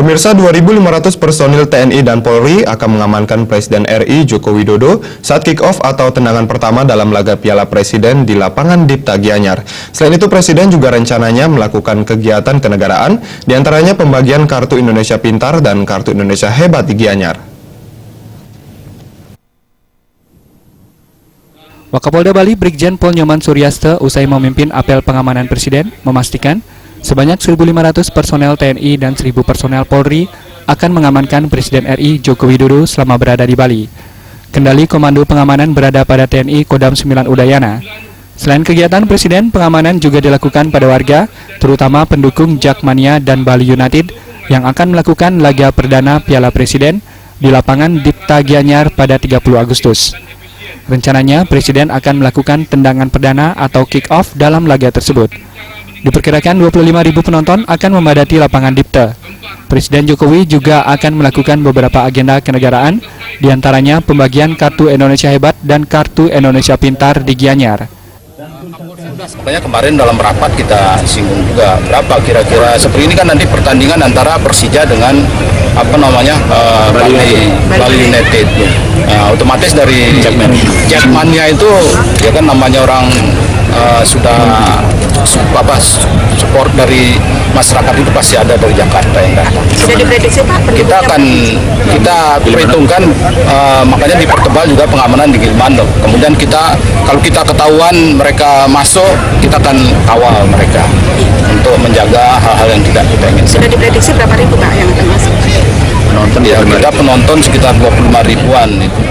Pemirsa, 2.500 personil TNI dan Polri akan mengamankan Presiden RI Joko Widodo saat kick-off atau tendangan pertama dalam laga Piala Presiden di lapangan Dipta Gianyar. Selain itu, Presiden juga rencananya melakukan kegiatan kenegaraan, diantaranya pembagian Kartu Indonesia Pintar dan Kartu Indonesia Hebat di Gianyar. Wakapolda Bali Brigjen Pol Nyoman Suryaste usai memimpin apel pengamanan Presiden memastikan sebanyak 1.500 personel TNI dan 1.000 personel Polri akan mengamankan Presiden RI Joko Widodo selama berada di Bali. Kendali komando pengamanan berada pada TNI Kodam 9 Udayana. Selain kegiatan Presiden, pengamanan juga dilakukan pada warga, terutama pendukung Jakmania dan Bali United yang akan melakukan laga perdana Piala Presiden di lapangan Dipta Gianyar pada 30 Agustus. Rencananya, Presiden akan melakukan tendangan perdana atau kick-off dalam laga tersebut. Diperkirakan 25.000 penonton akan memadati lapangan Dipta. Presiden Jokowi juga akan melakukan beberapa agenda kenegaraan, diantaranya pembagian Kartu Indonesia Hebat dan Kartu Indonesia Pintar di Gianyar. Makanya kemarin dalam rapat kita singgung juga berapa kira-kira seperti ini kan nanti pertandingan antara Persija dengan Bali United. Otomatis dari Jakmania itu ya kan namanya orang sudah support dari masyarakat itu pasti ada dari Jakarta yang datang. Bisa diprediksi Pak? Kita perhitungkan makanya dipertebal juga pengamanan di Gilmando. Kemudian kalau kita ketahuan mereka masuk, kita akan kawal mereka untuk menjaga hal-hal yang tidak kita inginkan. Sudah diprediksi berapa ribu Pak yang akan masuk? Penonton ya, kita penonton sekitar 25 ribuan itu.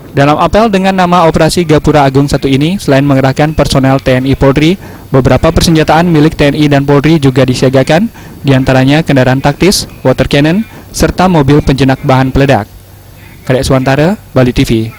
Dalam apel dengan nama Operasi Gapura Agung 1 ini, selain mengerahkan personel TNI Polri, beberapa persenjataan milik TNI dan Polri juga disiagakan, diantaranya kendaraan taktis, water cannon, serta mobil penjinak bahan peledak. Kadek Suwantara, Bali TV.